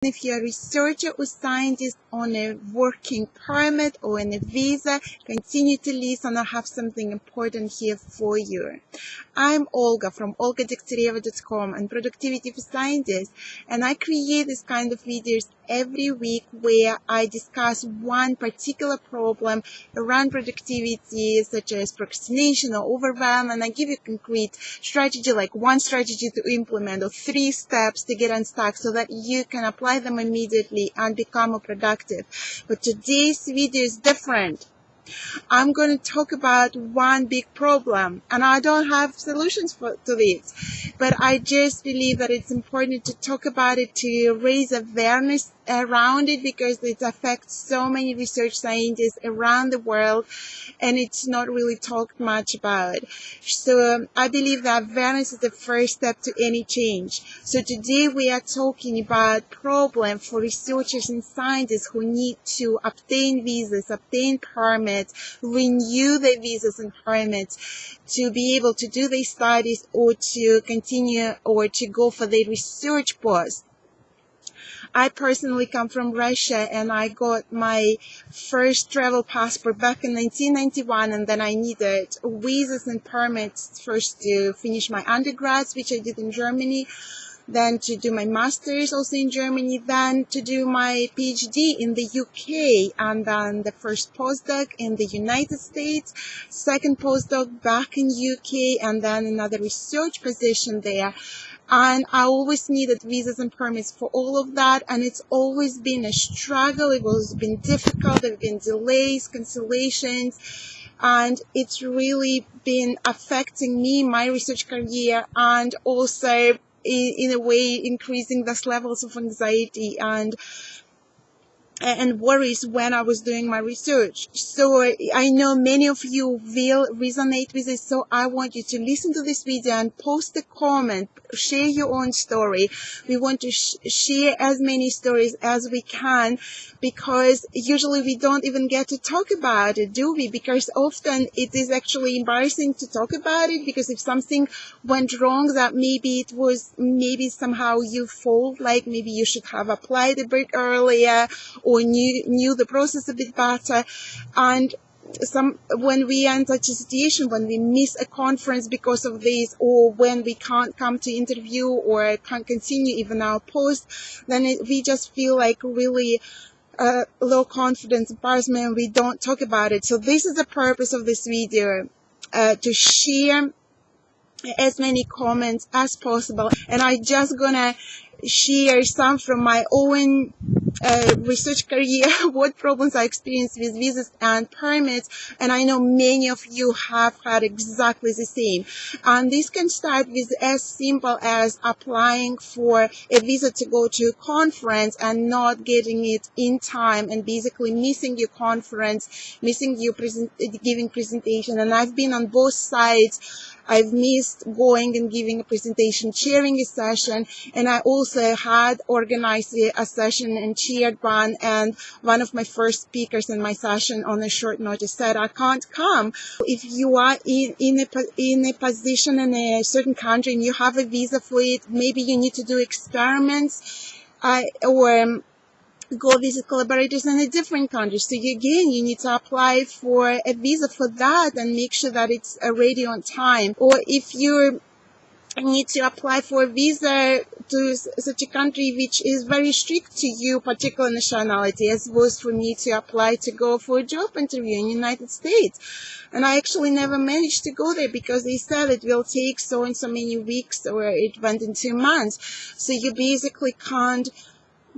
If you're a researcher or scientist on a working permit or on a visa, continue to listen. I have something important here for you. I'm Olga from Degtyareva.com and Productivity for Scientists, and I create this kind of videos every week where I discuss one particular problem around productivity, such as procrastination or overwhelm, and I give you concrete strategy, like one strategy to implement or 3 steps to get unstuck so that you can apply them immediately and become more productive. But today's video is different. I'm going to talk about one big problem, and I don't have solutions to this, but I just believe that it's important to talk about it, to raise awareness around it, because it affects so many research scientists around the world, and it's not really talked much about. So I believe that awareness is the first step to any change. So today we are talking about problem for researchers and scientists who need to obtain visas, obtain permits, renew their visas and permits to be able to do their studies or to continue or to go for their research post. I personally come from Russia, and I got my first travel passport back in 1991, and then I needed visas and permits first to finish my undergrads, which I did in Germany, then to do my master's also in Germany, then to do my PhD in the UK, and then the first postdoc in the United States, second postdoc back in UK, and then another research position there. And I always needed visas and permits for all of that, and it's always been a struggle. It has been difficult. There have been delays, cancellations, and it's really been affecting me, my research career, and also in a way increasing those levels of anxiety and worries when I was doing my research. So I know many of you will resonate with this, so I want you to listen to this video and post a comment, share your own story. We want to share as many stories as we can, because usually we don't even get to talk about it, do we? Because often it is actually embarrassing to talk about it, because if something went wrong, that maybe somehow you fault, like maybe you should have applied a bit earlier, or knew the process a bit better. And when we are in such a situation, when we miss a conference because of this, or when we can't come to interview or can't continue even our post, then we just feel like really low confidence, embarrassment, and we don't talk about it. So this is the purpose of this video, to share as many comments as possible. And I just gonna share some from my own research career, what problems I experienced with visas and permits, and I know many of you have had exactly the same. And this can start with as simple as applying for a visa to go to a conference and not getting it in time, and basically missing your conference, missing your giving presentation. And I've been on both sides. I've missed going and giving a presentation, chairing a session, and I also had organized a session and chaired one, and one of my first speakers in my session on a short notice said, I can't come. If you are in a position in a certain country and you have a visa for it, maybe you need to do experiments or go visit collaborators in a different country. So you need to apply for a visa for that and make sure that it's ready on time. Or if you need to apply for a visa to such a country which is very strict to your particular nationality, as was for me to apply to go for a job interview in the United States. And I actually never managed to go there, because they said it will take so and so many weeks, or it went in 2 months. So you basically can't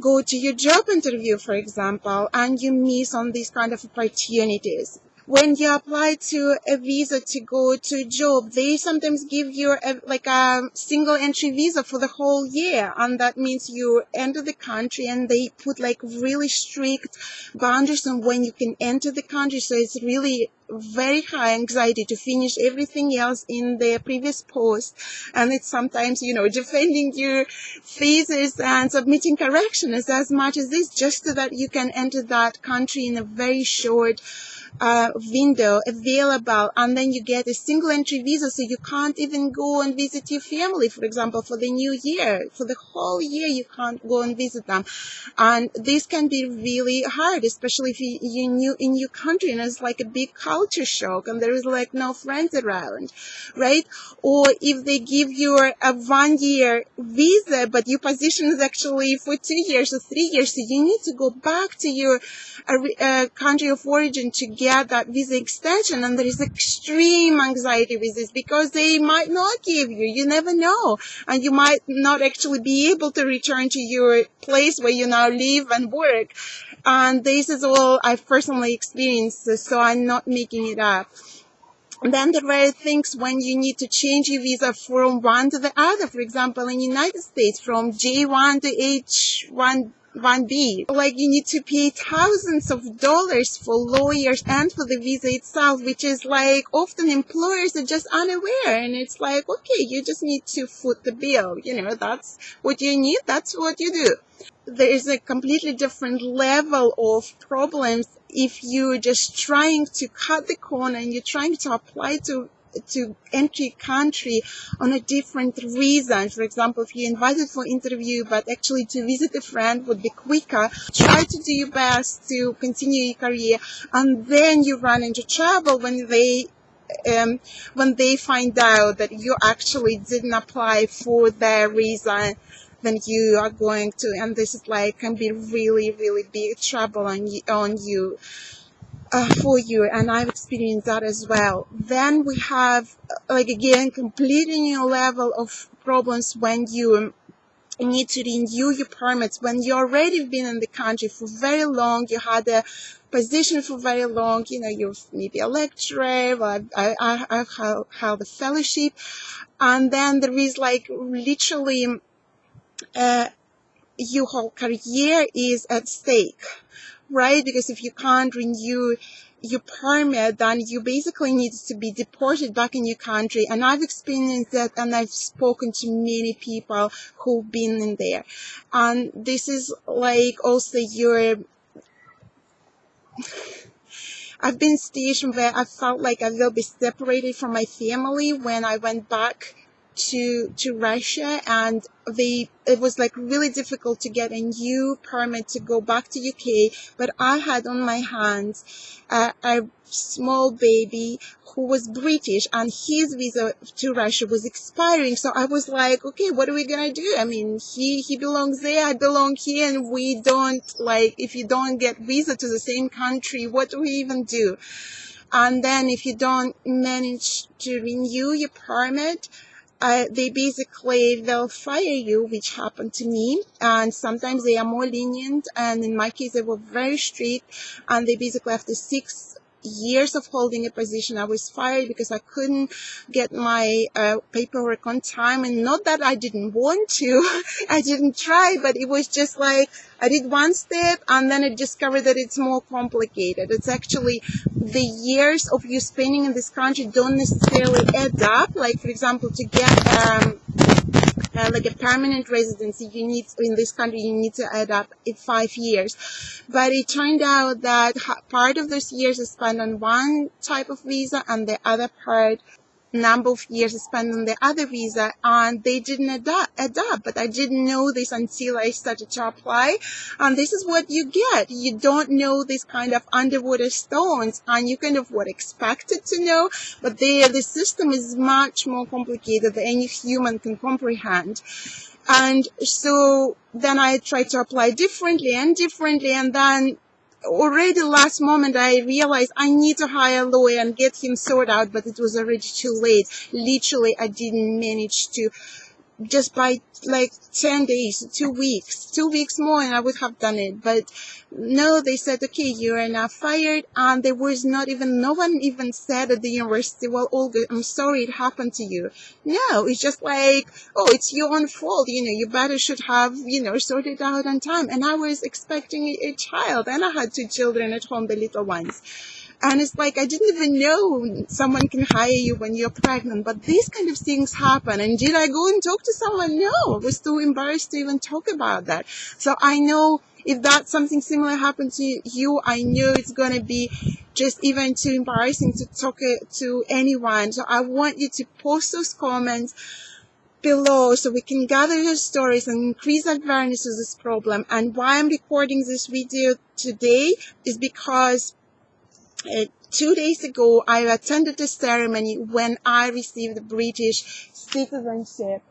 go to your job interview, for example, and you miss on these kind of opportunities. When you apply to a visa to go to a job, they sometimes give you a single entry visa for the whole year, and that means you enter the country and they put really strict boundaries on when you can enter the country. So it's really very high anxiety to finish everything else in the previous post, and it's sometimes defending your thesis and submitting corrections as much as this, just so that you can enter that country in a very short window available, and then you get a single entry visa, so you can't even go and visit your family, for example, for the new year. For the whole year, you can't go and visit them. And this can be really hard, especially if you're new in your country and it's like a big culture shock and there is like no friends around, right? Or if they give you a 1 year visa, but your position is actually for 2 years or 3 years, so you need to go back to your country of origin to get that visa extension. And there is extreme anxiety with this because they might not give you. You never know. And you might not actually be able to return to your place where you now live and work. And this is all I've personally experienced, so I'm not making it up. And then there were things when you need to change your visa from one to the other. For example, in the United States, from J1 to H1B, like you need to pay thousands of dollars for lawyers and for the visa itself, which is like often employers are just unaware. And it's like, okay, you just need to foot the bill. That's what you need. That's what you do. There is a completely different level of problems if you're just trying to cut the corner and you're trying to apply to entry country on a different reason. For example, if you're invited for interview, but actually to visit a friend would be quicker, try to do your best to continue your career, and then you run into trouble when they find out that you actually didn't apply for their reason. Then you are going to, and this is like can be really, really big trouble on you. For you, and I've experienced that as well. Then we have, again, completely new level of problems when you need to renew your permits. When you already been in the country for very long, you had a position for very long, you're maybe a lecturer, I've held a fellowship, and then there is literally your whole career is at stake. Right? Because if you can't renew your permit, then you basically need to be deported back in your country. And I've experienced that, and I've spoken to many people who've been in there. And this is also I've been stationed where I felt like I will be separated from my family when I went back to Russia, and it was really difficult to get a new permit to go back to UK. But I had on my hands a small baby who was British, and his visa to Russia was expiring. So I was like, okay, what are we gonna do? I mean, he belongs there, I belong here, and we don't if you don't get visa to the same country, what do we even do? And then if you don't manage to renew your permit, they basically will fire you, which happened to me. And sometimes they are more lenient. And in my case, they were very strict. And they basically, after 6 years of holding a position, I was fired because I couldn't get my paperwork on time. And not that I didn't want to, I didn't try, but it was just I did one step and then I discovered that it's more complicated. It's actually the years of you spending in this country don't necessarily add up. For example, to get a permanent residency, in this country, you need to add up 5 years. But it turned out that part of those years is spent on one type of visa and the other part, number of years is spent on the other visa, and they didn't add up. But I didn't know this until I started to apply. And this is what you get. You don't know this kind of underwater stones, and you kind of expected to know, but the system is much more complicated than any human can comprehend. And so then I tried to apply differently, and then already last moment I realized I need to hire a lawyer and get him sorted out, but it was already too late. Literally, I didn't manage to, just by 10 days, 2 weeks more, and I would have done it. But no, they said, okay, you are now fired. And there was no one even said at the university, well, Olga, I'm sorry it happened to you. No, it's just oh, it's your own fault. You better should have, sorted out on time. And I was expecting a child, and I had 2 children at home, the little ones. And it's I didn't even know someone can hire you when you're pregnant, but these kind of things happen. And did I go and talk to someone? No, I was too embarrassed to even talk about that. So I know If that something similar happened to you, I know it's going to be just even too embarrassing to talk to anyone. So I want you to post those comments below so we can gather your stories and increase awareness of this problem. And why I'm recording this video today is because 2 days ago I attended a ceremony when I received the British citizenship.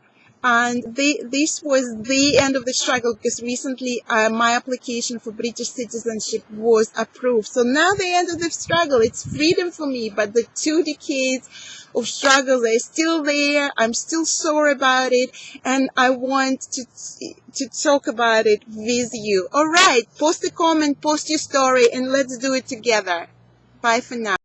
And this was the end of the struggle, because recently my application for British citizenship was approved. So now the end of the struggle, it's freedom for me, but the 2 decades of struggles are still there. I'm still sore about it, and I want to talk about it with you. All right, post a comment, post your story, and let's do it together. Bye for now.